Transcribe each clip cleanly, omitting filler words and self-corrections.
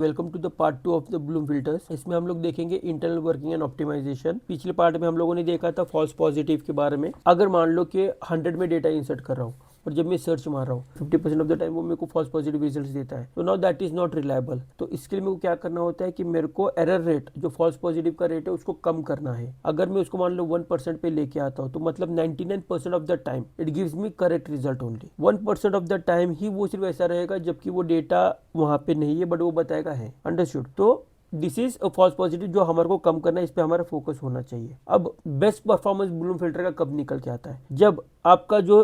Welcome to the part 2 of the bloom filters. इसमें हम लोग देखेंगे इंटरनल वर्किंग एंड ऑप्टिमाइजेशन। पिछले पार्ट में हम लोगों ने देखा था फॉल्स पॉजिटिव के बारे में। अगर मान लो कि 100 में डेटा इंसर्ट कर रहा हूँ और जब मैं सर्च मार रहा हूँ 50% ऑफ द टाइम वो मेरे को फॉल्स पॉजिटिव रिजल्ट देता है, तो now that is not reliable. तो इसके लिए मेरे को क्या करना होता है कि मेरे को एरर रेट, जो फॉल्स पॉजिटिव का रेट है, उसको कम करना है। अगर मैं उसको मान लो 1% पे लेके आता हूँ तो मतलब 99% of the time it gives me correct result. Only 1% of the time ही वो सिर्फ ऐसा रहेगा जबकि वो डेटा वहां पे नहीं है बट वो बताएगा है। अंडरस्टूड? तो दिस इज फॉल्स पॉजिटिव जो हमारे को कम करना है, इस पे हमारा फोकस होना चाहिए। अब बेस्ट परफॉर्मेंस ब्लूम फिल्टर का कब निकल के आता है? जब आपका जो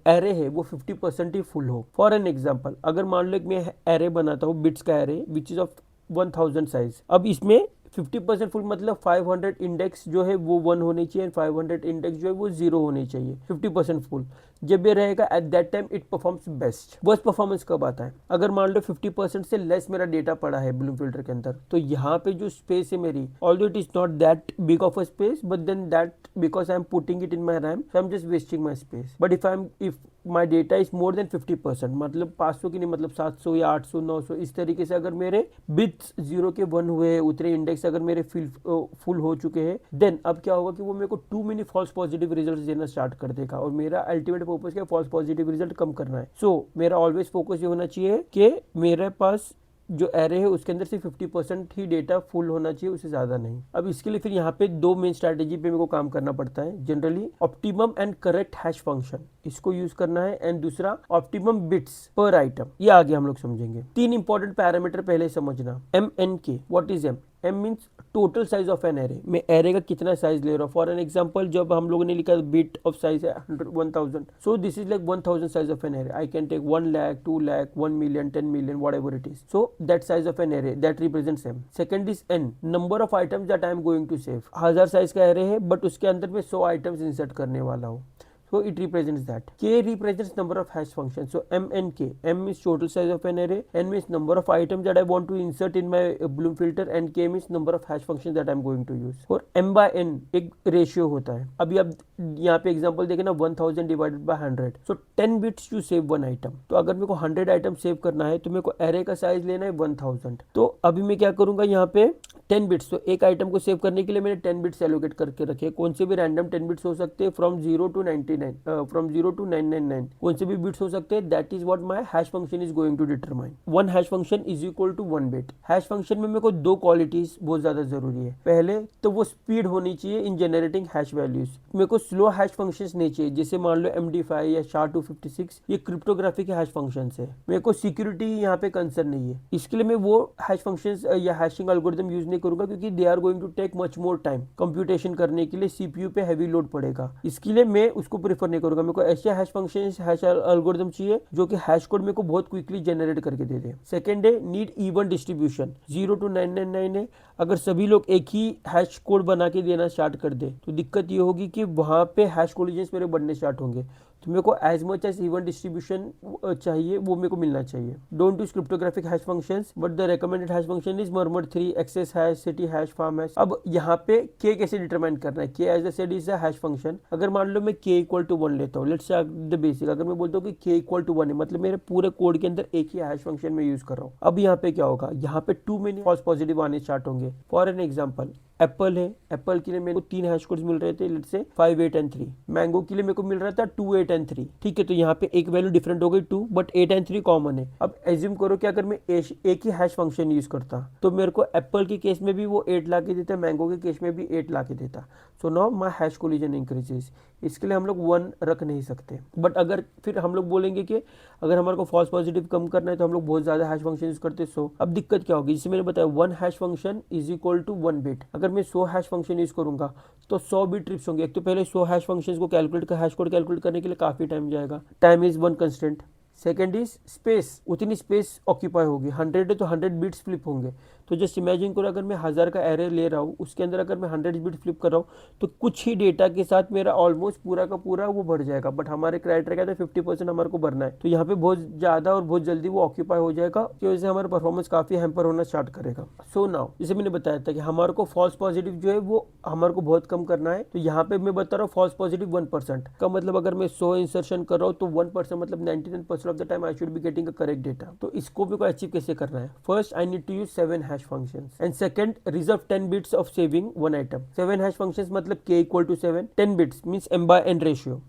एरे है वो 50% ही फुल हो। फॉर एन एग्जांपल, अगर मान लो मैं एरे बनाता हूँ, बिट्स का array which is of 1000 size. अब इसमें 50% फुल मतलब 500 इंडेक्स जो है वो 1 होने चाहिए, 500 इंडेक्स जो है वो 0 होने चाहिए। 50% फुल जब ये रहेगा eight that time it performs best. Worst performance कब आता है? अगर मान लो 50% से लेस मेरा डेटा पड़ा है ब्लूम फिल्टर के अंदर, तो यहाँ पे जो स्पेस है मेरी, although it is not that big of a space, but then that because I am putting it in my RAM, so I am just wasting my space. But if my data is more than 50%, मतलब 500 की नहीं, मतलब 700 या 800 900 इस तरीके से अगर मेरे बिट्स 0 के 1 हुए, उतने इंडेक्स अगर मेरे फुल हो चुके हैं, देन अब क्या होगा कि वो मेरे को too many false positive result देना स्टार्ट कर देगा। और मेरा अल्टीमेट पर्पस क्या? फॉल्स पॉजिटिव रिजल्ट कम करना है। सो मेरा ऑलवेज फोकस ये होना चाहिए कि मेरे पास जो एरे है उसके अंदर सिर्फ 50% ही डेटा फुल होना चाहिए, उससे ज्यादा नहीं। अब इसके लिए फिर यहाँ पे दो मेन स्ट्रैटेजी पे मेरे को काम करना पड़ता है generally. Optimum and correct hash function, इसको यूज करना है, एंड दूसरा ऑप्टिमम बिट्स पर आइटम। ये आगे हम लोग समझेंगे। तीन इंपॉर्टेंट पैरामीटर पहले समझना। MNK, what is M means total size of an array. मैं एरे का कितना साइज ले रहा हूँ। फॉर एन एग्जांपल, जब हम लोगों ने लिखा बिट ऑफ साइज है 1000, so this is like 1000 size of an array. I can take 1 lakh, 2 lakh, 1 million, 10 million, whatever it is. So that size of an array that represents M. Second is N, number of items that I am going to save. 1000 size का array है but उसके अंदर मैं 100 items insert करने वाला हूँ, so it represents that. K represents number of hash functions, so M and K. M means total size of an array, N means number of items that I want to insert in my Bloom filter, and K means number of hash functions that I'm going to use. और M by N एक ratio होता है। अभी आप यहाँ पे example देखें ना, 1000 divided by 100, so 10 bits to save 1 item. तो अगर मेरे को 100 आइटम सेव करना है तो मेरे को एरे का साइज लेना है 1000। तो अभी मैं क्या करूंगा, यहाँ पे 10 बिट्स, तो एक आइटम को सेव करने के लिए मैंने 10 बिट्स एलोकेट करके रखे। कौन से भी रैंडम 10 बिट्स हो सकते हैं, फ्रॉम 0 टू 999, कौन से भी बिट्स हो सकते हैं। That is what my hash function is going to determine. One hash function is equal to 1 bit. Hash function में मेरे को दो क्वालिटीज बहुत ज्यादा जरूरी है। पहले तो वो स्पीड होनी चाहिए इन जनरेटिंग हैश वैल्यूज। मेरे को स्लो हैश फंक्शंस नहीं चाहिए, जैसे मान लो MD5 या SHA-256, ये क्रिप्टोग्राफी के हैश फंक्शंस है। मेरे को सिक्योरिटी यहाँ पे कंसर्न नहीं है, इसके लिए मैं वो हैश फंक्शंस या हैशिंग एल्गोरिथम यूज नहीं करूंगा, क्योंकि they are going to take much more time. Computation करने के लिए CPU पे हैवी लोड पड़ेगा, इसके लिए मैं उसको प्रेफर नहीं करूंगा। मेरे को ऐसे हैश फंक्शन, हैश एल्गोरिथम चाहिए जो कि हैश कोड मेरे को बहुत क्विकली जनरेट करके दे दे। सेकंड है नीड इवन डिस्ट्रीब्यूशन। 0 टू 999 है, अगर सभी लोग एक ही हैश कोड बना के देना स्टार्ट कर दे तो दिक्कत ये होगी कि वहां पे हैश कोलिजन्स मेरे बढ़ने स्टार्ट होंगे। तो मेरे को as much as even distribution चाहिए, वो मेरे को मिलना चाहिए। Don't use cryptographic hash functions, but the recommended hash function is murmur 3, XX hash, city hash, farm hash. अब यहाँ पे के कैसे डिटरमाइन करना है? K as a said is a hash function. अगर मान लो मैं के इक्वल टू 1 लेता हूँ, लेट्स से द बेसिक, अगर मैं बोलता हूँ कि के इक्वल टू 1 है, मतलब मेरे पूरे कोड के अंदर एक ही हैश फंक्शन में यूज कर रहा हूँ। अब यहाँ पे क्या होगा, यहाँ पे टू मेनी फॉल्स पॉजिटिव आने स्टार्ट होंगे। फॉर एन एग्जाम्पल, एप्पल है, एप्पल के लिए मेरे को 3 हैश कोड्स मिल रहे थे, लेट्स से 5, 8 एंड 3। मैंगो के लिए मेरे को मिल रहा था 2, 8 एंड 3। ठीक है, तो यहाँ पे एक वैल्यू डिफरेंट हो गई 2, बट 8 एंड 3 कॉमन है। अब एज्यूम करो कि अगर मैं एक ही हैश फंक्शन यूज करता तो मेरे को एप्पल के केस में भी वो 8 ला के देता, मैंगो के केस में भी 8 ला के देता। So now my hash collision increases. इसके लिए हम लोग 1 रख नहीं सकते। बट अगर फिर हम लोग बोलेंगे कि अगर हमारे को फॉल्स पॉजिटिव कम करना है तो हम लोग बहुत ज्यादा हैश फंक्शन यूज करते। सो अब दिक्कत क्या होगी, जैसे मैंने बताया 1 hash function is equal to 1 bit. अगर मैं 100 हैश फंक्शन यूज करूंगा तो 100 बिट ट्रिप्स होंगे। एक तो पहले 100 हैश फंक्शंस को हैश कोड कैलकुलेट करने के लिए काफी टाइम जाएगा, time is one constant. Second is space, उतनी स्पेस ऑक्यूपाई होगी। 100 है तो 100 बिट्स फ्लिप होंगे। तो जस्ट इमेजिन करो, अगर मैं 1000 का एरे ले रहा हूँ, उसके अंदर अगर मैं 100 बिट फ्लिप कर रहा हूँ तो कुछ ही डेटा के साथ मेरा ऑलमोस्ट पूरा का पूरा वो भर जाएगा। बट हमारे क्राइटेरिया क्या था, 50% हमारे को भरना है, तो यहाँ पे बहुत ज्यादा और बहुत जल्दी वो ऑक्यूपाई हो जाएगा, की वजह से हमारा परफॉर्मेंस काफी हैम्पर होना स्टार्ट करेगा। सो नाउ, जैसे मैंने बताया था कि हमारे को फॉल्स पॉजिटिव जो है वो हमारे को बहुत कम करना है। तो यहाँ पे मैं बता रहा हूँ फॉल्स पॉजिटिव 1% का मतलब, अगर मैं 100 इंसर्शन कर रहा हूँ तो 1% मतलब 99% of the time I should be getting a correct data. तो इसको भी को अचीव कैसे करना है? First I need to use 7 hash functions and second reserve 10 bits of saving one item. 7 hash functions मतलब k equal to 7, 10 bits means m/n ratio.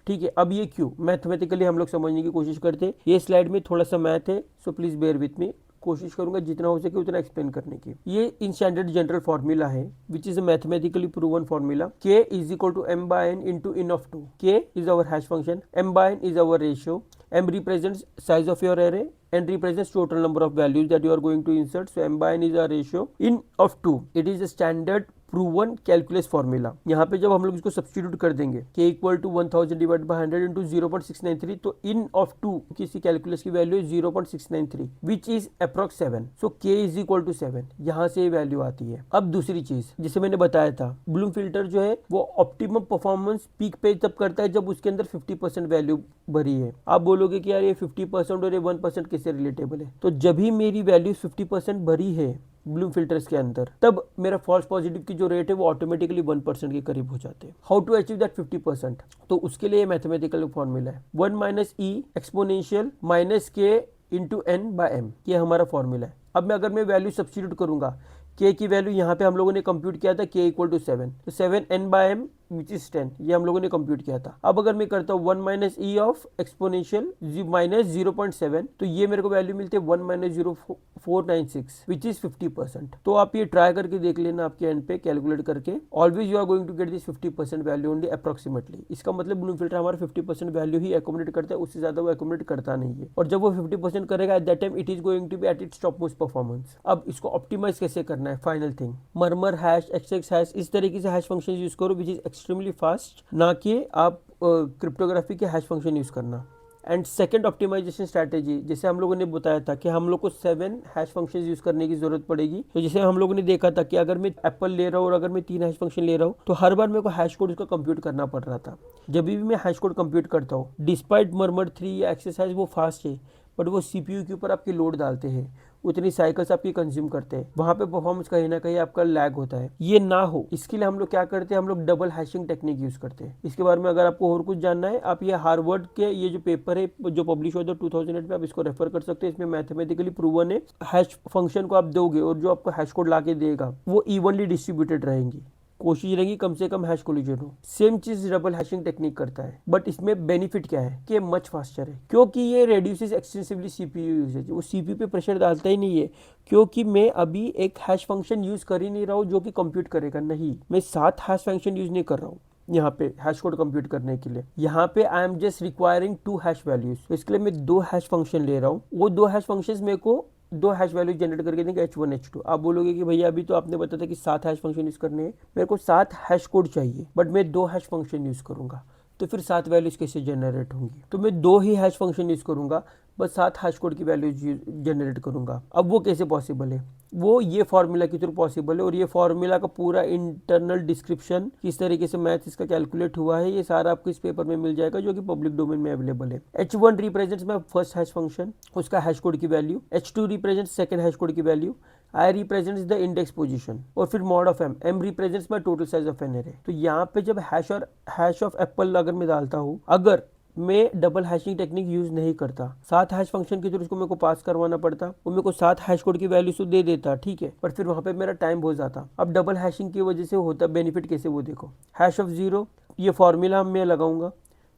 ठीक है, अब ये क्यों मैथमेटिकली हम लोग समझने की कोशिश करते हैं। ये स्लाइड में थोड़ा सा मैथ है, so please bear with me. कोशिश करूंगा जितना हो सके उतना एक्सप्लेन करने की। ये इन स्टैंडर्ड जनरल फॉर्मूला है which is a mathematically proven formula. k is equal to m/n into ln of 2। k is our hash function, m/n is our ratio, m represents size of your array, n represents total number of values that you are going to insert, so m/n is a ratio in of 2. It is a standard proven calculus formula. यहाँ पे जब हम लोग इसको substitute कर देंगे k equal to 1000 divide by 100 into 0.693, तो इन of 2 किसी कैलकुलस की वैल्यू है 0.693 which is approx 7। So k is equal to 7, यहाँ से वैल्यू आती है। अब दूसरी चीज जिसे मैंने बताया था, ब्लूम फिल्टर जो है वो ऑप्टिमम परफॉर्मेंस पीक पे तब करता है जब उसके अंदर 50% वैल्यू भरी है। आप बोलोगे कि यार ये 50% और ये 1% कैसे रिलेटेबल है? तो जब भी मेरी वैल्यू 50% भरी है ब्लूम फिल्टर्स के अंदर, तब मेरा फॉल्स पॉजिटिव की जो रेट है वो ऑटोमेटिकली 1% के करीब हो जाते हैं। How to achieve that 50%? तो उसके लिए मैथमेटिकल फॉर्मूला है 1 minus E exponential minus K into N by M. ये हमारा फॉर्मूला है। अब मैं अगर मैं वैल्यू सब्स्टिट्यूट करूंगा, k की वैल्यू यहाँ पे हम लोगों ने कंप्यूट किया था k इक्वल टू 7, तो 7 n by m which is 10, ये हम लोगों ने कंप्यूट किया था। अब अगर मैं करता हूँ 1 minus E of exponential minus 0.7, तो ये मेरे को वैल्यू मिलती है 1 माइनस 0.496 विच इज 50%। तो आप ये ट्राई करके देख लेना आपके एंड पे कैलकुलेट करके। Always you are going to get this 50% value only approximately. इसका मतलब ब्लूम फिल्टर हमारा 50% वैल्यू ही एकोमोडेट करता है, उससे ज्यादा वो एकोमोडेट करता नहीं है। और जब वो 50% करेगा at that time it is going to be at its top most performance. अब इसको ऑप्टिमाइज कैसे करना है? Final thing, murmur hash, XX hash, इस तरीके से हैश फंक्शन यूज करो विच इज एक्सट्रीमली फास्ट, ना कि आप क्रिप्टोग्राफी के हैश फंक्शन यूज करना। एंड सेकंड ऑप्टिमाइजेशन स्ट्रैटेजी, जैसे हम लोगों ने बताया था कि हम लोग को 7 हैश फंक्शन यूज करने की जरूरत पड़ेगी। तो जैसे हम लोगों ने देखा था कि अगर मैं एप्पल ले रहा हूँ और अगर मैं 3 हैश फंक्शन ले रहा हूँ, तो हर बार मेरे को हैश कोड उसका कंप्यूट करना पड़ रहा था। जब भी मैं हैश कोड कंप्यूट करता हूँ, डिस्पाइट मर्मर 3 या एक्सेस हैश वो फास्ट है, बट वो सीपीयू के ऊपर आपकी लोड डालते हैं, उतनी साइकिल्स आपकी कंज्यूम करते हैं, वहां पे परफॉर्मेंस कहीं ना कहीं आपका लैग होता है। ये ना हो इसके लिए हम लोग क्या करते हैं, हम लोग डबल हैशिंग टेक्निक यूज करते हैं। इसके बारे में अगर आपको और कुछ जानना है, आप ये हार्वर्ड के ये जो पेपर है जो पब्लिश हुआ था 2008 में, आप इसको रेफर कर सकते हैं। इसमें मैथमेटिकली प्रूवन है हैश फंक्शन को आप दोगे और जो आपको हैश कोड ला के देगा वो इवनली डिस्ट्रीब्यूटेड रहेंगी, कोशिश रहेगी कम से कम हैश कोलिजन हो। सेम चीज डबल हैशिंग टेक्निक करता है, बट इसमें बेनिफिट क्या है कि मच फास्टर है, क्योंकि ये रेड्यूसेस एक्सटेंसिवली सीपीयू यूसेज। वो सीपीयू पे प्रेशर डालता ही नहीं है, क्योंकि मैं अभी एक हैश फंक्शन यूज कर ही नहीं रहा हूँ जो कि कंप्यूट करेगा। नहीं, मैं 7 हैश फंक्शन यूज नहीं कर रहा हूँ यहाँ पे हैश कोड कंप्यूट करने के लिए। यहाँ पे आई am just requiring 2 hash values, तो इसके लिए मैं 2 हैश फंक्शन ले रहा हूँ। वो 2 हैश फंक्शन मेरे को 2 हैश वैल्यू जनरेट करके देंगे h1 h2। आप बोलोगे कि भैया अभी तो आपने बताया था कि 7 हैश फंक्शन यूज करने हैं, मेरे को 7 हैश कोड चाहिए, बट मैं 2 हैश फंक्शन यूज करूंगा, तो फिर 7 वैल्यूज कैसे जनरेट होंगी? तो मैं 2 ही हैश फंक्शन यूज करूंगा, बस 7 हैश कोड की वैल्यूज जनरेट करूंगा। अब वो कैसे पॉसिबल है? वो ये फॉर्मूला के थ्रू पॉसिबल है, और ये फॉर्मूला का पूरा इंटरनल डिस्क्रिप्शन, किस तरीके से मैथ इसका कैलकुलेट हुआ है, ये सारा आपको इस पेपर में मिल जाएगा जो कि पब्लिक डोमेन में अवेलेबल है। h1 represents my first hash function, उसका हैश कोड की value, h2 represents second hash code की value, I represents the index position, और फिर mod of m, m represents my total size of an array। तो यहाँ पे जब hash और हैश ऑफ एप्पल अगर मैं डालता हूँ, अगर मैं डबल हैशिंग टेक्निक यूज नहीं करता, 7 हैश फंक्शन के थ्रू उसको मेरे को पास करवाना पड़ता, वो मेरे को 7 हैश कोड की वैल्यू तो दे देता, ठीक है, पर फिर वहां पे मेरा टाइम बहुत जाता। अब डबल हैशिंग की वजह से होता बेनिफिट कैसे, वो देखो। हैश ऑफ 0, ये फॉर्मूला मैं लगाऊंगा,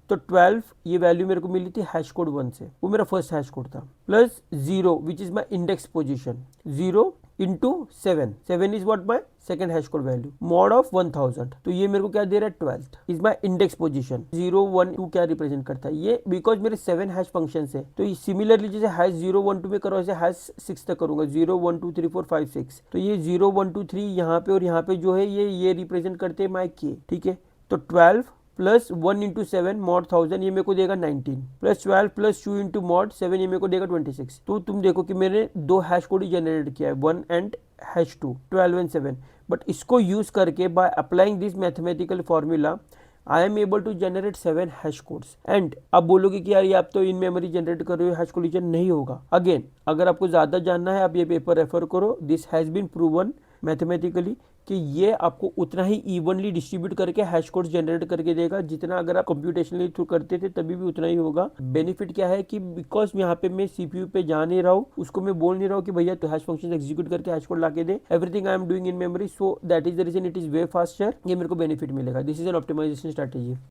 तो 12 ये वैल्यू मेरे को मिली थी हैश कोड 1 से, वो मेरा फर्स्ट हैश कोड था, plus 0 which is my index position, 0 into 7, 7 is what my second hash code value, mod of 1000, तो ये मेरे को क्या दे रहा है 12 इज माई इंडेक्स पोजीशन। 0 1 2 क्या रिप्रेजेंट करता है ये, बिकॉज मेरे 7 हैश फंक्शन है, तो सिमिलरली जैसे हैश 0 1 2 में करो ऐसे हैश 6 तक करूंगा, 0 1 2 3 4 5 6, तो ये 0 1 2 3 यहाँ पे और यहाँ पे जो है ये रिप्रेजेंट करते हैं माई के, ठीक है। तो 12 प्लस 1 इंटू 7 मॉड 1000, ये मेरे को देगा 19, प्लस 12 प्लस 2 इंटू मॉड 7, ये मेरे को देगा 26। तो तुम देखो कि मैंने 2 हैश कोड ही जनरेट किया है, 1 एंड हैश 2, 12 एंड 7, बट इसको यूज करके by applying this mathematical formula I am able to generate 7 hash codes. And आप बोलोगे कि यार ये आप तो इन मेमोरी जनरेट कर रहे हो, हैश कोलिजन नहीं होगा। अगेन अगर आपको ज्यादा जानना है आप ये पेपर रेफर करो, this has been proven mathematically कि ये आपको उतना ही इवनली डिस्ट्रीब्यूट करके हैश कोड जनरेट करके देगा जितना अगर आप कंप्यूटेशनली थ्रू करते थे तभी भी उतना ही होगा। बेनिफिट क्या है कि बिकॉज यहाँ पे मैं सीपीयू पे जा नहीं रहा हूँ, उसको मैं बोल नहीं रहा हूँ कि भैया तो हैश फंक्शन एग्जीक्यूट करके हैश कोड ला के दे, everything I am doing in memory, so that is the reason it is way faster. ये मेरे को बेनिफिट मिलेगा। This is an optimisation strategy.